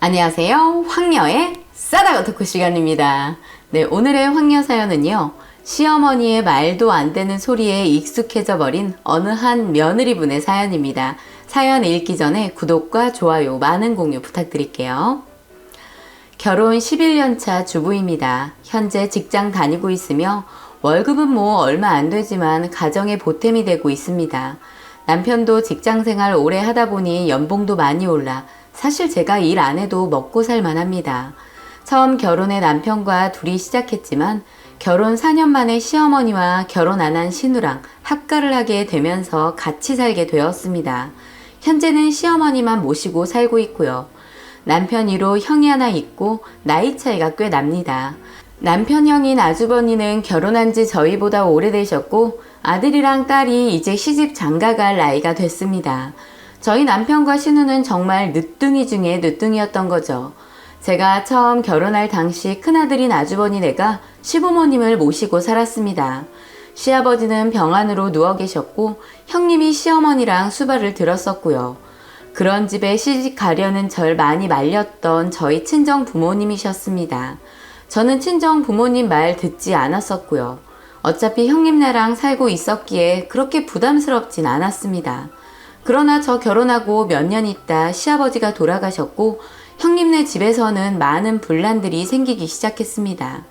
안녕하세요. 황녀의 싸다가 토크 시간입니다. 네, 오늘의 황녀 사연은요. 시어머니의 말도 안 되는 소리에 익숙해져 버린 어느 한 며느리분의 사연입니다. 사연 읽기 전에 구독과 좋아요, 많은 공유 부탁드릴게요. 결혼 11년 차 주부입니다. 현재 직장 다니고 있으며 월급은 뭐 얼마 안 되지만 가정의 보탬이 되고 있습니다. 남편도 직장 생활 오래 하다 보니 연봉도 많이 올라 사실 제가 일 안 해도 먹고 살 만합니다. 처음 결혼해 남편과 둘이 시작했지만 결혼 4년 만에 시어머니와 결혼 안 한 시누랑 합가를 하게 되면서 같이 살게 되었습니다. 현재는 시어머니만 모시고 살고 있고요. 남편 위로 형이 하나 있고 나이 차이가 꽤 납니다. 남편 형인 아주버니는 결혼한 지 저희보다 오래되셨고 아들이랑 딸이 이제 시집 장가갈 나이가 됐습니다. 저희 남편과 시누는 정말 늦둥이 중에 늦둥이였던 거죠. 제가 처음 결혼할 당시 큰아들인 아주버니네가 시부모님을 모시고 살았습니다. 시아버지는 병안으로 누워 계셨고 형님이 시어머니랑 수발을 들었었고요. 그런 집에 시집 가려는 절 많이 말렸던 저희 친정 부모님이셨습니다. 저는 친정 부모님 말 듣지 않았었고요. 어차피 형님네랑 살고 있었기에 그렇게 부담스럽진 않았습니다. 그러나 저 결혼하고 몇 년 있다 시아버지가 돌아가셨고 형님네 집에서는 많은 분란들이 생기기 시작했습니다.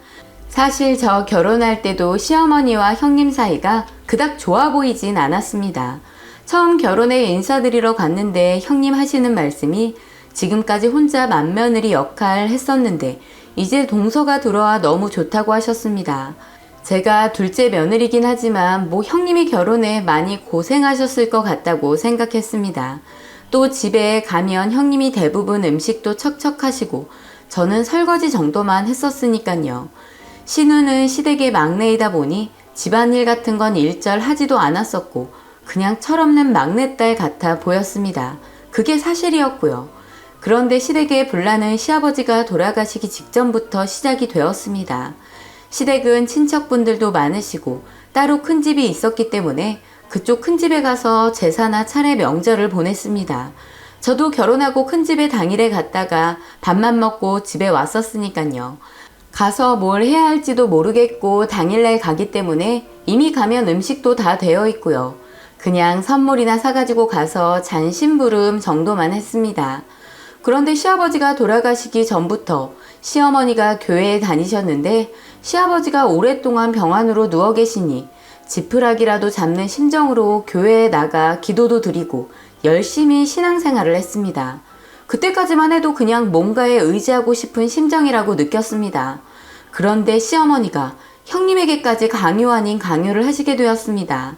사실 저 결혼할 때도 시어머니와 형님 사이가 그닥 좋아 보이진 않았습니다. 처음 결혼에 인사드리러 갔는데 형님 하시는 말씀이 지금까지 혼자 맏며느리 역할 했었는데 이제 동서가 들어와 너무 좋다고 하셨습니다. 제가 둘째 며느리긴 하지만 뭐 형님이 결혼에 많이 고생하셨을 것 같다고 생각했습니다. 또 집에 가면 형님이 대부분 음식도 척척하시고 저는 설거지 정도만 했었으니까요. 시누는 시댁의 막내이다 보니 집안일 같은 건 일절 하지도 않았었고 그냥 철없는 막내딸 같아 보였습니다. 그게 사실이었고요. 그런데 시댁의 분란은 시아버지가 돌아가시기 직전부터 시작이 되었습니다. 시댁은 친척분들도 많으시고 따로 큰 집이 있었기 때문에 그쪽 큰 집에 가서 제사나 차례 명절을 보냈습니다. 저도 결혼하고 큰 집에 당일에 갔다가 밥만 먹고 집에 왔었으니까요. 가서 뭘 해야 할지도 모르겠고 당일날 가기 때문에 이미 가면 음식도 다 되어 있고요. 그냥 선물이나 사가지고 가서 잔심부름 정도만 했습니다. 그런데 시아버지가 돌아가시기 전부터 시어머니가 교회에 다니셨는데 시아버지가 오랫동안 병안으로 누워 계시니 지푸라기라도 잡는 심정으로 교회에 나가 기도도 드리고 열심히 신앙생활을 했습니다. 그때까지만 해도 그냥 뭔가에 의지하고 싶은 심정이라고 느꼈습니다. 그런데 시어머니가 형님에게까지 강요 아닌 강요를 하시게 되었습니다.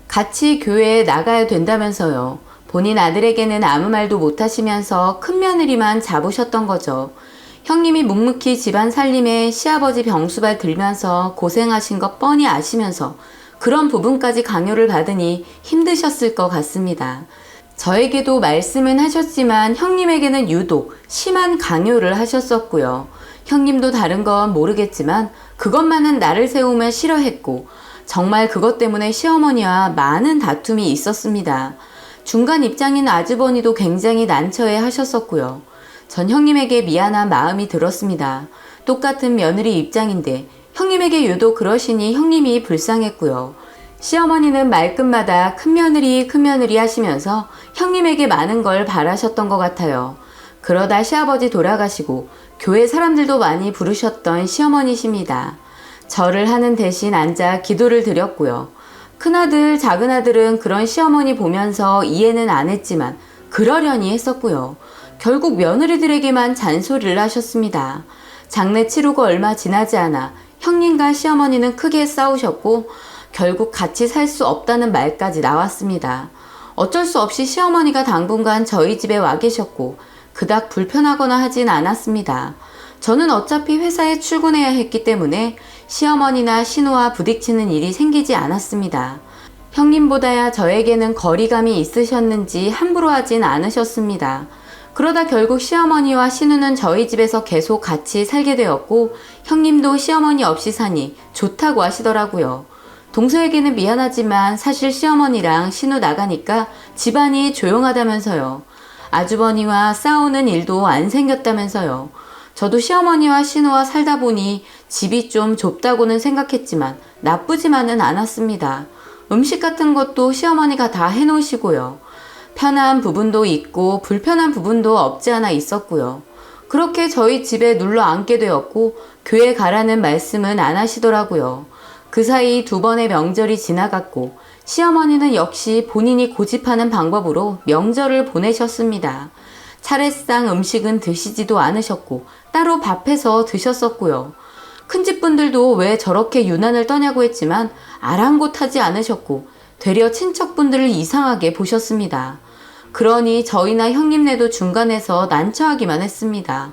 같이 교회에 나가야 된다면서요. 본인 아들에게는 아무 말도 못하시면서 큰며느리만 잡으셨던 거죠. 형님이 묵묵히 집안 살림에 시아버지 병수발 들면서 고생하신 것 뻔히 아시면서 그런 부분까지 강요를 받으니 힘드셨을 것 같습니다. 저에게도 말씀은 하셨지만 형님에게는 유독 심한 강요를 하셨었고요. 형님도 다른 건 모르겠지만 그것만은 나를 세우며 싫어했고 정말 그것 때문에 시어머니와 많은 다툼이 있었습니다. 중간 입장인 아주버니도 굉장히 난처해 하셨었고요. 전 형님에게 미안한 마음이 들었습니다. 똑같은 며느리 입장인데 형님에게 유독 그러시니 형님이 불쌍했고요. 시어머니는 말끝마다 큰며느리 하시면서 형님에게 많은 걸 바라셨던 것 같아요. 그러다 시아버지 돌아가시고 교회 사람들도 많이 부르셨던 시어머니십니다. 절을 하는 대신 앉아 기도를 드렸고요. 큰아들, 작은아들은 그런 시어머니 보면서 이해는 안 했지만 그러려니 했었고요. 결국 며느리들에게만 잔소리를 하셨습니다. 장례 치르고 얼마 지나지 않아 형님과 시어머니는 크게 싸우셨고 결국 같이 살 수 없다는 말까지 나왔습니다. 어쩔 수 없이 시어머니가 당분간 저희 집에 와 계셨고 그닥 불편하거나 하진 않았습니다. 저는 어차피 회사에 출근해야 했기 때문에 시어머니나 시누와 부딪히는 일이 생기지 않았습니다. 형님보다야 저에게는 거리감이 있으셨는지 함부로 하진 않으셨습니다. 그러다 결국 시어머니와 시누는 저희 집에서 계속 같이 살게 되었고 형님도 시어머니 없이 사니 좋다고 하시더라고요. 동서에게는 미안하지만 사실 시어머니랑 시누 나가니까 집안이 조용하다면서요. 아주버니와 싸우는 일도 안 생겼다면서요. 저도 시어머니와 신우와 살다 보니 집이 좀 좁다고는 생각했지만 나쁘지만은 않았습니다. 음식 같은 것도 시어머니가 다 해놓으시고요. 편한 부분도 있고 불편한 부분도 없지 않아 있었고요. 그렇게 저희 집에 눌러 앉게 되었고 교회 가라는 말씀은 안 하시더라고요. 그 사이 2번의 명절이 지나갔고 시어머니는 역시 본인이 고집하는 방법으로 명절을 보내셨습니다. 차례상 음식은 드시지도 않으셨고 따로 밥해서 드셨었고요. 큰집 분들도 왜 저렇게 유난을 떠냐고 했지만 아랑곳하지 않으셨고 되려 친척분들을 이상하게 보셨습니다. 그러니 저희나 형님네도 중간에서 난처하기만 했습니다.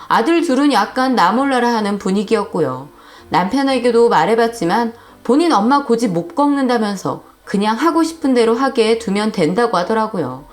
아들 둘은 약간 나 몰라라 하는 분위기였고요. 남편에게도 말해봤지만 본인 엄마 고집 못 꺾는다면서 그냥 하고 싶은 대로 하게 두면 된다고 하더라고요.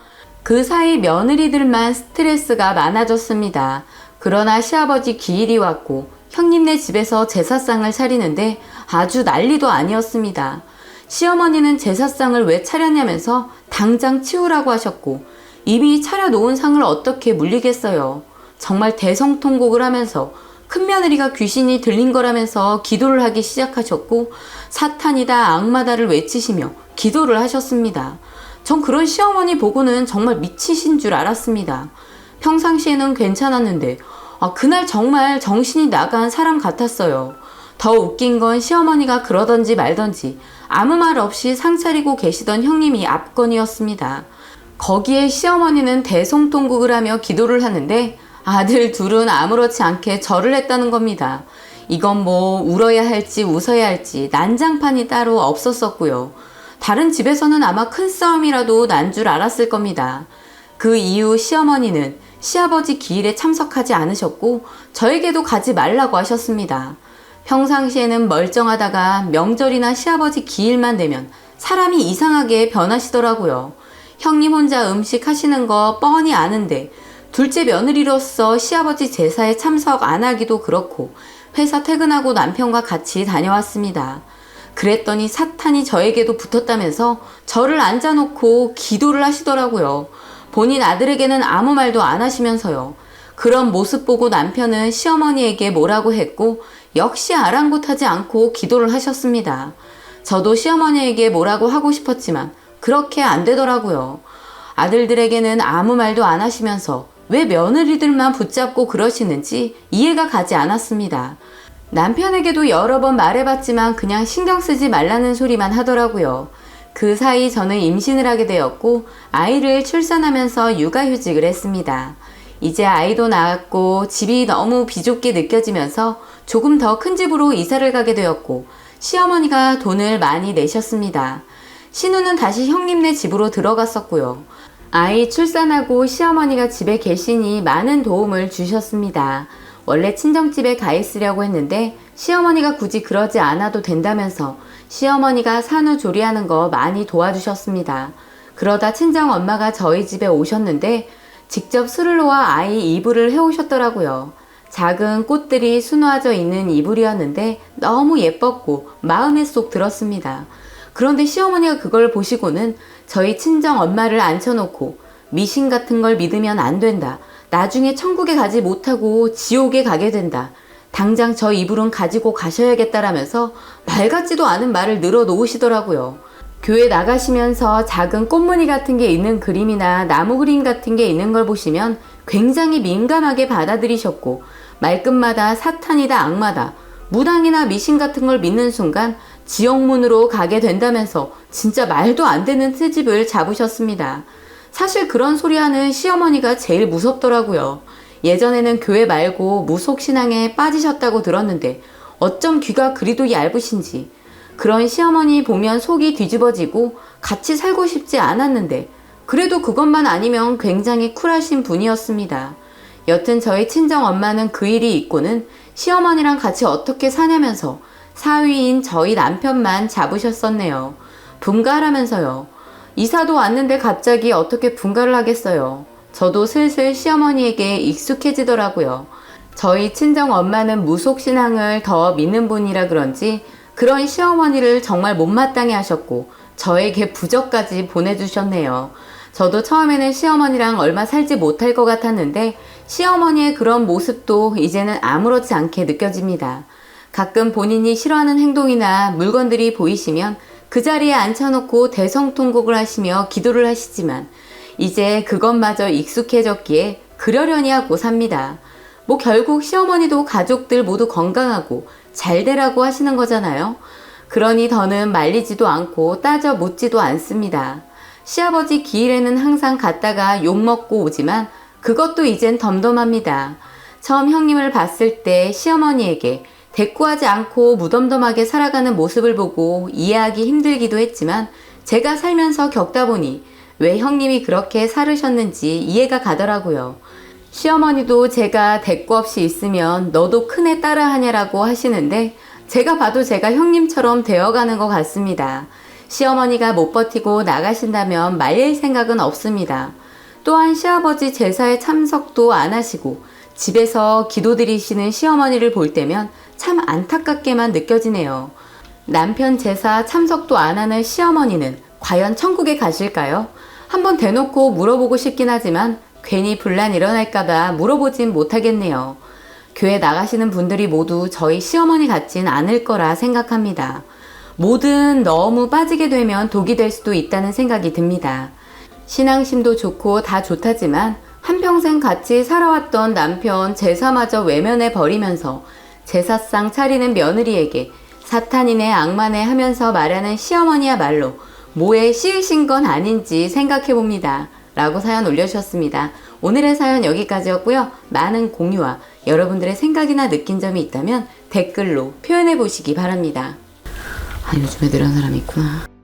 그 사이 며느리들만 스트레스가 많아졌습니다. 그러나 시아버지 기일이 왔고 형님네 집에서 제사상을 차리는데 아주 난리도 아니었습니다. 시어머니는 제사상을 왜 차렸냐면서 당장 치우라고 하셨고 이미 차려놓은 상을 어떻게 물리겠어요. 정말 대성통곡을 하면서 큰며느리가 귀신이 들린 거라면서 기도를 하기 시작하셨고 사탄이다 악마다를 외치시며 기도를 하셨습니다. 전 그런 시어머니 보고는 정말 미치신 줄 알았습니다. 평상시에는 괜찮았는데 그날 정말 정신이 나간 사람 같았어요. 더 웃긴 건 시어머니가 그러던지 말던지 아무 말 없이 상 차리고 계시던 형님이 앞건이었습니다. 거기에 시어머니는 대성통곡을 하며 기도를 하는데 아들 둘은 아무렇지 않게 절을 했다는 겁니다. 이건 뭐 울어야 할지 웃어야 할지 난장판이 따로 없었었고요. 다른 집에서는 아마 큰 싸움이라도 난 줄 알았을 겁니다. 그 이후 시어머니는 시아버지 기일에 참석하지 않으셨고 저에게도 가지 말라고 하셨습니다. 평상시에는 멀쩡하다가 명절이나 시아버지 기일만 되면 사람이 이상하게 변하시더라고요. 형님 혼자 음식 하시는 거 뻔히 아는데 둘째 며느리로서 시아버지 제사에 참석 안 하기도 그렇고 회사 퇴근하고 남편과 같이 다녀왔습니다. 그랬더니 사탄이 저에게도 붙었다면서 저를 앉아놓고 기도를 하시더라고요. 본인 아들에게는 아무 말도 안 하시면서요. 그런 모습 보고 남편은 시어머니에게 뭐라고 했고 역시 아랑곳하지 않고 기도를 하셨습니다. 저도 시어머니에게 뭐라고 하고 싶었지만 그렇게 안 되더라고요. 아들들에게는 아무 말도 안 하시면서 왜 며느리들만 붙잡고 그러시는지 이해가 가지 않았습니다. 남편에게도 여러 번 말해봤지만 그냥 신경 쓰지 말라는 소리만 하더라고요. 그 사이 저는 임신을 하게 되었고 아이를 출산하면서 육아휴직을 했습니다. 이제 아이도 낳았고 집이 너무 비좁게 느껴지면서 조금 더 큰 집으로 이사를 가게 되었고 시어머니가 돈을 많이 내셨습니다. 신우는 다시 형님네 집으로 들어갔었고요. 아이 출산하고 시어머니가 집에 계시니 많은 도움을 주셨습니다. 원래 친정집에 가 있으려고 했는데 시어머니가 굳이 그러지 않아도 된다면서 시어머니가 산후조리하는 거 많이 도와주셨습니다. 그러다 친정엄마가 저희 집에 오셨는데 직접 술을 놓아 아이 이불을 해오셨더라고요. 작은 꽃들이 수놓아져 있는 이불이었는데 너무 예뻤고 마음에 쏙 들었습니다. 그런데 시어머니가 그걸 보시고는 저희 친정엄마를 앉혀놓고 미신 같은 걸 믿으면 안 된다. 나중에 천국에 가지 못하고 지옥에 가게 된다. 당장 저 이불은 가지고 가셔야겠다라면서 말 같지도 않은 말을 늘어놓으시더라고요. 교회 나가시면서 작은 꽃무늬 같은 게 있는 그림이나 나무 그림 같은 게 있는 걸 보시면 굉장히 민감하게 받아들이셨고 말끝마다 사탄이다 악마다 무당이나 미신 같은 걸 믿는 순간 지옥문으로 가게 된다면서 진짜 말도 안 되는 트집을 잡으셨습니다. 사실 그런 소리 하는 시어머니가 제일 무섭더라고요. 예전에는 교회 말고 무속신앙에 빠지셨다고 들었는데 어쩜 귀가 그리도 얇으신지 그런 시어머니 보면 속이 뒤집어지고 같이 살고 싶지 않았는데 그래도 그것만 아니면 굉장히 쿨하신 분이었습니다. 여튼 저희 친정엄마는 그 일이 있고는 시어머니랑 같이 어떻게 사냐면서 사위인 저희 남편만 잡으셨었네요. 분가하라면서요. 이사도 왔는데 갑자기 어떻게 분가를 하겠어요. 저도 슬슬 시어머니에게 익숙해지더라고요. 저희 친정엄마는 무속신앙을 더 믿는 분이라 그런지 그런 시어머니를 정말 못마땅해 하셨고 저에게 부적까지 보내주셨네요. 저도 처음에는 시어머니랑 얼마 살지 못할 것 같았는데 시어머니의 그런 모습도 이제는 아무렇지 않게 느껴집니다. 가끔 본인이 싫어하는 행동이나 물건들이 보이시면 그 자리에 앉혀놓고 대성통곡을 하시며 기도를 하시지만 이제 그것마저 익숙해졌기에 그러려니 하고 삽니다. 뭐 결국 시어머니도 가족들 모두 건강하고 잘 되라고 하시는 거잖아요. 그러니 더는 말리지도 않고 따져 묻지도 않습니다. 시아버지 기일에는 항상 갔다가 욕먹고 오지만 그것도 이젠 덤덤합니다. 처음 형님을 봤을 때 시어머니에게 대꾸하지 않고 무덤덤하게 살아가는 모습을 보고 이해하기 힘들기도 했지만 제가 살면서 겪다 보니 왜 형님이 그렇게 살으셨는지 이해가 가더라고요. 시어머니도 제가 대꾸 없이 있으면 너도 큰애 따라하냐라고 하시는데 제가 봐도 제가 형님처럼 되어가는 것 같습니다. 시어머니가 못 버티고 나가신다면 말릴 생각은 없습니다. 또한 시아버지 제사에 참석도 안 하시고 집에서 기도드리시는 시어머니를 볼 때면 참 안타깝게만 느껴지네요. 남편 제사 참석도 안 하는 시어머니는 과연 천국에 가실까요? 한번 대놓고 물어보고 싶긴 하지만 괜히 분란 일어날까봐 물어보진 못하겠네요. 교회 나가시는 분들이 모두 저희 시어머니 같진 않을 거라 생각합니다. 뭐든 너무 빠지게 되면 독이 될 수도 있다는 생각이 듭니다. 신앙심도 좋고 다 좋다지만 한평생 같이 살아왔던 남편 제사마저 외면해 버리면서 제사상 차리는 며느리에게 사탄이네 악마네 하면서 말하는 시어머니야말로 뭐에 씌으신 건 아닌지 생각해 봅니다. 라고 사연 올려주셨습니다. 오늘의 사연 여기까지였고요. 많은 공유와 여러분들의 생각이나 느낀 점이 있다면 댓글로 표현해 보시기 바랍니다. 아, 요즘에 이런 사람이 있구나.